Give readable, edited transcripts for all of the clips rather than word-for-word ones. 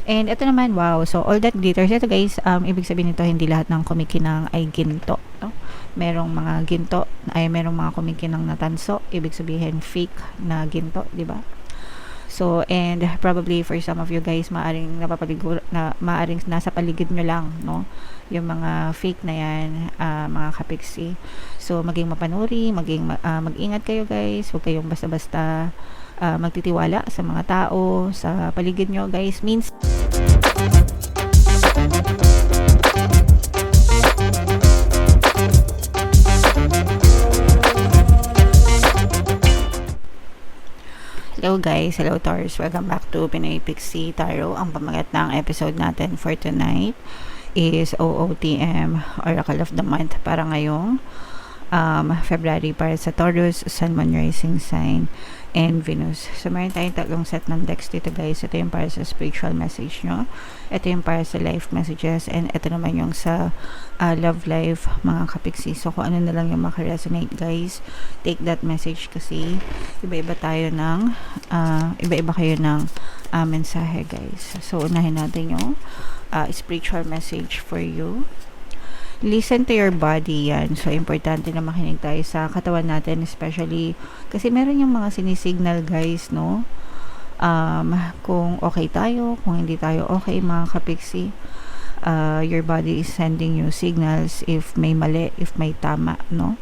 And ito naman, wow. So, all that glitters. Ito guys, ibig sabihin nito, hindi lahat ng kumikinang ay ginto. No? Merong mga ginto, merong mga kumikinang na tanso. Ibig sabihin, fake na ginto, di ba? So, and probably for some of you guys, maaring maaring nasa paligid nyo lang, no? Yung mga fake na yan, mga kapiksi. So, maging mapanuri, mag-ingat kayo guys. Huwag kayong basta-basta magtitiwala sa mga tao, sa paligid nyo guys. Means, hello guys, hello Taurus, welcome back to Pinoy Pixie Tarot. Ang pamagat ng episode natin for tonight is OOTM, Oracle of the Month, para ngayong February para sa Taurus, Sun, Moon, Rising Sign, and Venus. So, meron tayong tatlong set ng decks dito guys. Ito yung para sa spiritual message nyo. Ito yung para sa life messages. And ito naman yung sa love life, mga kapiksi. So, kung ano na lang yung makaresonate guys, take that message kasi iba-iba tayo ng iba-iba kayo ng mensahe guys. So, unahin natin yung spiritual message for you. Listen to your body yan. So, importante na makinig tayo sa katawan natin, especially kasi meron yung mga sinisignal guys, no? Kung okay tayo, kung hindi tayo okay, mga kapiksi. Your body is sending you signals if may mali, if may tama, no?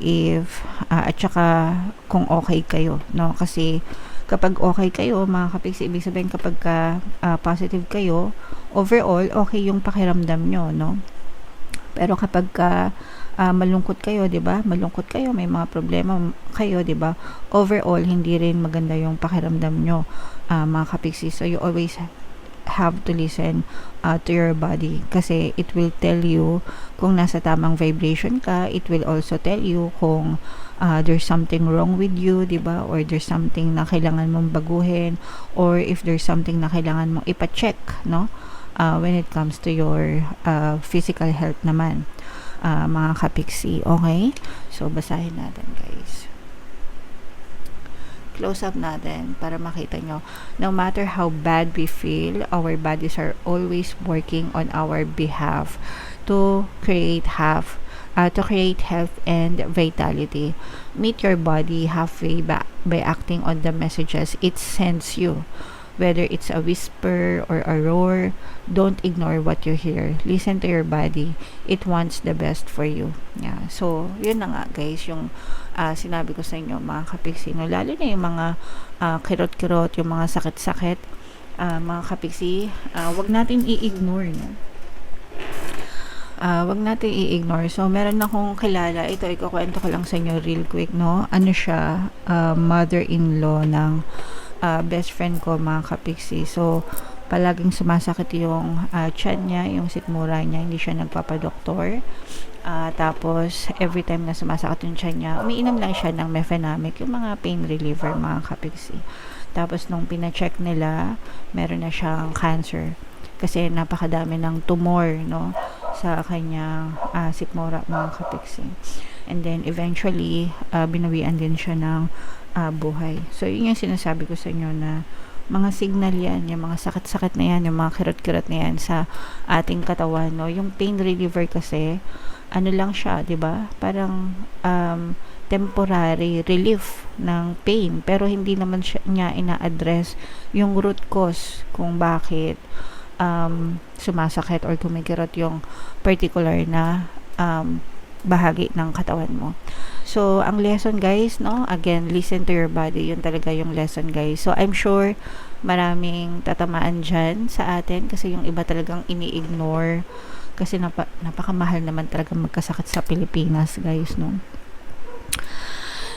If, at saka kung okay kayo, no? Kasi kapag okay kayo, mga kapiksi, ibig sabihin kapag positive kayo, overall, okay yung pakiramdam nyo, no? Pero kapag malungkot kayo, 'di ba? Malungkot kayo, may mga problema kayo, 'di ba? Overall, hindi rin maganda yung pakiramdam nyo, mga kapiksi. So you always have to listen to your body kasi it will tell you kung nasa tamang vibration ka. It will also tell you kung there's something wrong with you, 'di ba? Or there's something na kailangan mong baguhin, or if there's something na kailangan mong ipa-check, no? When it comes to your physical health naman, mga kapiksi. Okay? So, basahin natin guys. Close up natin para makita nyo. No matter how bad we feel, our bodies are always working on our behalf to create health and vitality. Meet your body halfway by acting on the messages it sends you. Whether it's a whisper or a roar, don't ignore what you hear. Listen to your body. It wants the best for you. Yeah. So, yun na nga guys, yung sinabi ko sa inyo, mga kapiksi. No? Lalo na yung mga kirot-kirot, yung mga sakit-sakit, mga kapiksi, wag natin i-ignore. No? Wag natin i-ignore. So, meron akong kilala. Ito, ikukwento ko lang sa inyo real quick, no? Ano siya? Mother-in-law ng best friend ko, mga kapiksi. So, palaging sumasakit yung tiyan niya, yung sikmura niya, hindi siya nagpapadoktor. Tapos, every time na sumasakit yung tiyan niya, umiinom lang siya ng mefenamic, yung mga pain reliever, mga kapiksi. Tapos, nung pina-check nila, meron na siyang cancer. Kasi napakadami ng tumor, no, sa kanyang sikmura, mga kapiksi. And then, eventually, binawian din siya ng buhay. So, yun yung sinasabi ko sa inyo na mga signal yan, yung mga sakit-sakit na yan, yung mga kirot-kirot na yan sa ating katawan, no? Yung pain reliever kasi, ano lang siya, di ba? Parang temporary relief ng pain, pero hindi naman niya ina-address yung root cause kung bakit sumasakit or kumikirot yung particular na bahagi ng katawan mo. So, ang lesson guys, no? Again, listen to your body. Yun talaga yung lesson guys. So, I'm sure maraming tatamaan dyan sa atin kasi yung iba talagang ini-ignore kasi napakamahal naman talaga magkasakit sa Pilipinas guys, no?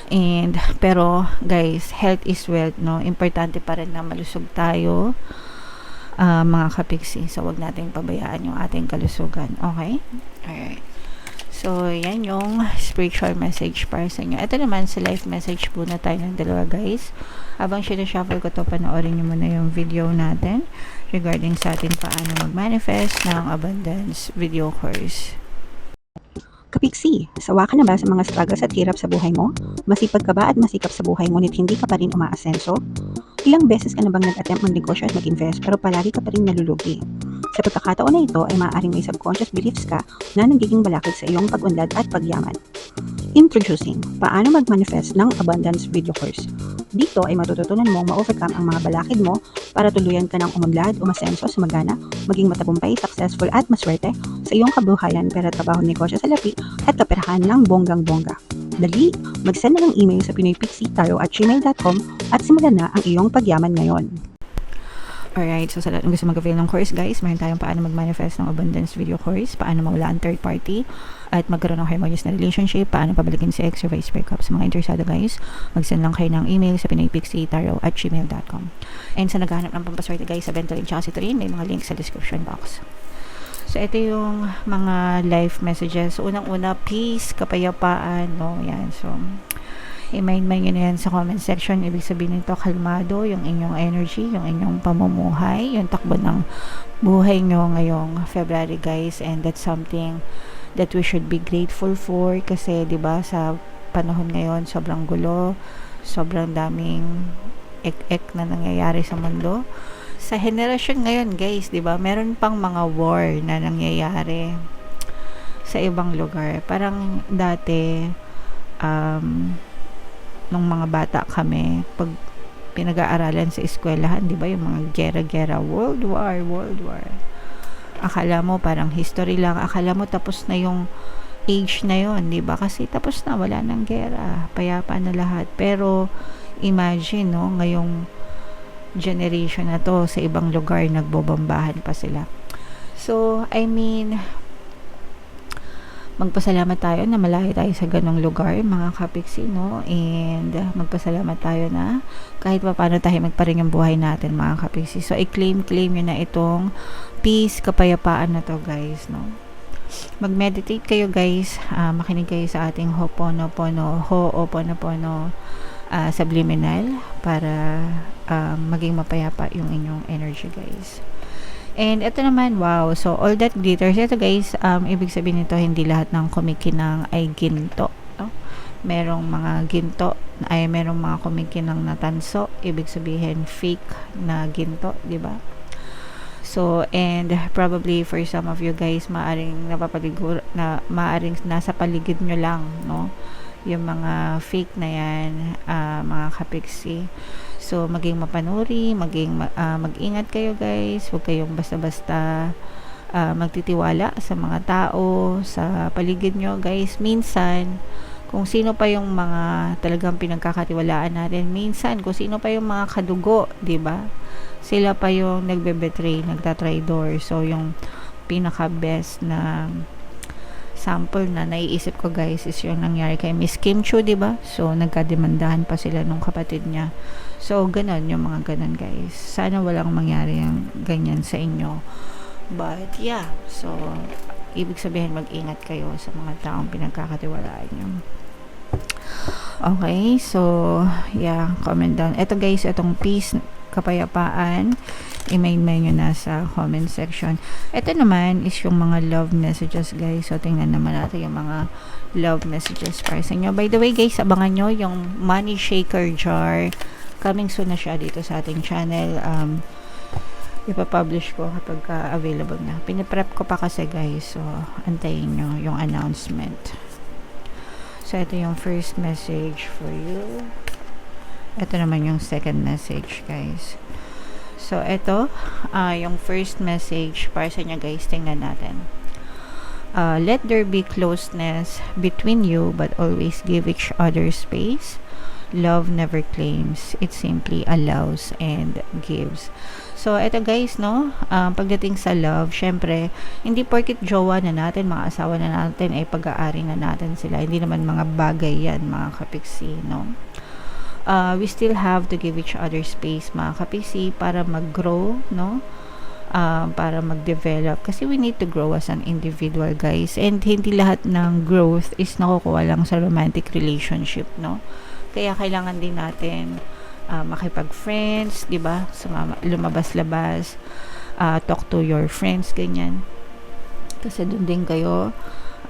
And, pero guys, health is wealth, no? Importante pa rin na malusog tayo, mga kapiksi. So, wag nating pabayaan yung ating kalusugan. Okay? Alright. So, yan yung spiritual message para sa inyo. Ito naman, sa life message po na tayo ng dalawa, guys. Habang sinashuffle ko to, panoorin nyo muna yung video natin regarding sa ating paano mag-manifest ng abundance video course. Kapiksi, sawa ka na ba sa mga struggles at hirap sa buhay mo? Masipag ka ba at masikap sa buhay ngunit hindi ka pa rin umaasenso? Ilang beses ka na bang nag-attempt magnegosyo at mag-invest pero palagi ka pa rin nalulugi? Sa pagkakataon na ito ay maaaring may subconscious beliefs ka na nagiging balakid sa iyong pag-unlad at pagyaman. Introducing, paano mag-manifest ng abundance video course. Dito ay matututunan mong ma-overcome ang mga balakid mo para tuluyan ka ng umunlad, umasenso, sumagana, maging matagumpay, successful at maswerte sa iyong kabuhayan, pera, trabaho, negosyo, salapi at kaperahan ng bonggang-bongga. Dali, mag-send na ng email sa pinoypixitaro@gmail.com at simulan na ang iyong pagyaman ngayon. Alright, so sa lahat ng gusto mag-avail ng course guys, meron tayong paano mag-manifest ng abundance video course, paano mawala ang third party, at magkaroon ng harmonious na relationship, paano pabalikin si ex or vice breakup. Sa mga interesado guys, mag-send lang kayo ng email sa pinoypixitaro@gmail.com. And sa naghahanap ng pampaswerte guys, sa Ventolin tsaka Citrine, may mga links sa description box. So, ito yung mga life messages. So, unang-una, peace, kapayapaan, no? Yan. So, i-mind nyo na yan sa comment section. Ibig sabihin nito, kalmado yung inyong energy, yung inyong pamumuhay, yung takbo ng buhay nyo ngayong February, guys. And that's something that we should be grateful for kasi, di ba, sa panahon ngayon, sobrang gulo, sobrang daming ek-ek na nangyayari sa mundo. Sa henerasyon ngayon, guys, 'di ba? Meron pang mga war na nangyayari sa ibang lugar. Parang dati nung mga bata kami, pag pinag-aaralan sa eskwelahan, 'di ba, yung mga gera-gera, World War. Akala mo parang history lang. Akala mo tapos na yung age na 'yon, 'di ba? Kasi tapos na, wala nang gera. Payapa na lahat. Pero imagine, no, ngayong generation na to, sa ibang lugar nagbobombahan pa sila. So, I mean, magpasalamat tayo na malayo tayo sa ganong lugar, mga kapiksi, no? And magpasalamat tayo na kahit pa paano tayo magparing yung buhay natin, mga kapiksi. So, i-claim nyo na itong peace, kapayapaan na to, guys, no? Mag-meditate kayo, guys. Makinig kayo sa ating Ho'oponopono subliminal para maging mapayapa yung inyong energy, guys. And ito naman, wow, so all that glitters, ito guys, ibig sabihin nito, hindi lahat ng kumikinang ay ginto, no? Merong mga ginto ay merong mga kumikinang na tanso, ibig sabihin fake na ginto, di ba? So, and probably for some of you guys, maaring maaring nasa paligid nyo lang, no? Yung mga fake na yan, mga kapiksi. So, maging mapanuri, mag-ingat kayo, guys. Huwag kayong basta-basta magtitiwala sa mga tao, sa paligid nyo, guys. Minsan, kung sino pa yung mga talagang pinagkakatiwalaan natin, minsan, kung sino pa yung mga kadugo, diba? Sila pa yung nagbe-betray, nagtatraidor. So, yung pinaka-best na sample na naiisip ko, guys, is yung nangyari kay Miss Kim Chu, diba? So, nagkademandahan pa sila nung kapatid niya. So, ganon, yung mga ganon, guys. Sana walang mangyari yung ganyan sa inyo. But, yeah. So, ibig sabihin, mag-ingat kayo sa mga taong pinagkakatiwalaan nyo. Okay, so, yeah, comment down. Ito, guys, itong peace, kapayapaan, i-main nyo na sa comment section. Ito naman is yung mga love messages, guys. So, tingnan naman natin yung mga love messages para sa inyo. By the way, guys, abangan nyo yung money shaker jar. Coming soon na siya dito sa ating channel. Ipapublish ko kapag available na. Piniprep ko pa kasi, guys. So, antayin nyo yung announcement. So, ito yung first message for you. Ito naman yung second message, guys. So, ito, yung first message para sa inyo, guys. Tingnan natin. Let there be closeness between you, but always give each other space. Love never claims. It simply allows and gives. So, ito, guys, no? Pagdating sa love, syempre, hindi porkit jowa na natin, mga asawa na natin, ay pag-aari na natin sila. Hindi naman mga bagay yan, mga kapiksi, no? We still have to give each other space, mga kapiksi, para mag-grow, no? Para mag-develop. Kasi we need to grow as an individual, guys. And hindi lahat ng growth is nakukuha lang sa romantic relationship, no? Kaya kailangan din natin makipag-friends, di ba? Lumabas-labas, talk to your friends, ganyan. Kasi doon din kayo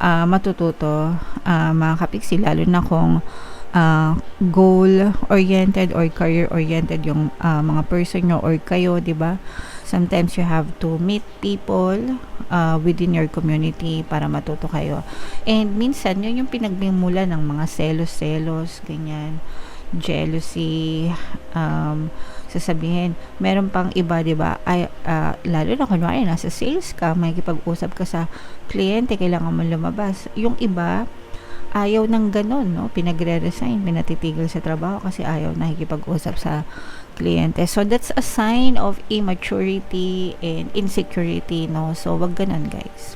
matututo, mga kapiksi, lalo na kung goal-oriented or career-oriented yung mga person nyo or kayo, di ba? Sometimes you have to meet people within your community para matuto kayo. And minsan, yun yung pinagmimula ng mga selos-selos, ganyan, jealousy, sasabihin, meron pang iba, di ba? Ay, lalo na kunwari, nasa sales ka, may kipag-usap ka sa kliyente, kailangan mo lumabas. Yung iba, ayaw ng ganun, no? Pinagre-resign, pinatitigil sa trabaho kasi ayaw nakikipag-usap sa kliyente. So, that's a sign of immaturity and insecurity, no? So, wag ganun, guys.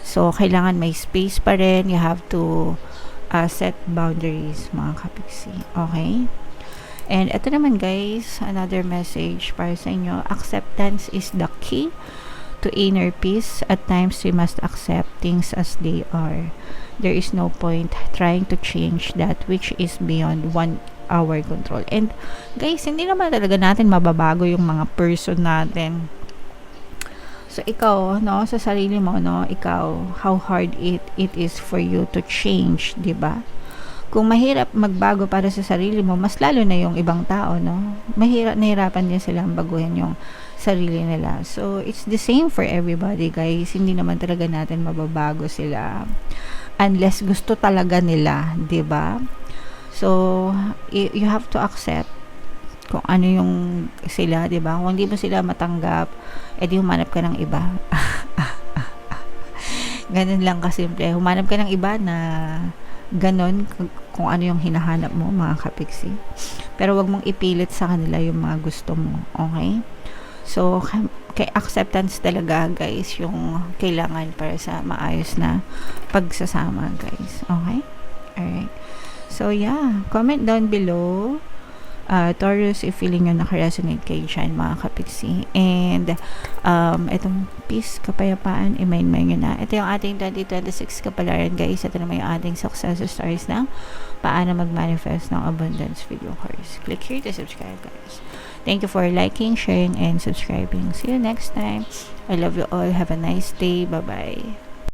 So, kailangan may space pa rin. You have to set boundaries, mga kapiksi. Okay? And ito naman, guys, another message para sa inyo. Acceptance is the key to inner peace. At times, we must accept things as they are. There is no point trying to change that which is beyond our control. And guys, hindi naman talaga natin mababago yung mga person natin. So ikaw, no, sa sarili mo, no, ikaw, how hard it is for you to change, 'di ba? Kung mahirap magbago para sa sarili mo, mas lalo na yung ibang tao, no? Nahirapan din silang baguhin yung sarili nila. So, it's the same for everybody, guys. Hindi naman talaga natin mababago sila unless gusto talaga nila, 'di ba? So, you have to accept kung ano yung sila, 'di ba? Kung hindi mo sila matanggap, edi humanap ka ng iba. Ganun lang kasimple. Humanap ka ng iba na ganon kung ano yung hinahanap mo, mga kapiksi. Pero wag mong ipilit sa kanila yung mga gusto mo, okay? So, kay acceptance talaga, guys, yung kailangan para sa maayos na pagsasama, guys. Okay? Alright. So, yeah. Comment down below, Taurus, if feeling nyo nakaresonate kayo dyan, mga kapiksi. And, itong peace, kapayapaan, i-mind nyo na. Ito yung ating 2026 kapalaran, guys. Ito naman yung ating success stories ng paano mag-manifest ng abundance video course. Click here to subscribe, guys. Thank you for liking, sharing, and subscribing. See you next time. I love you all. Have a nice day. Bye-bye.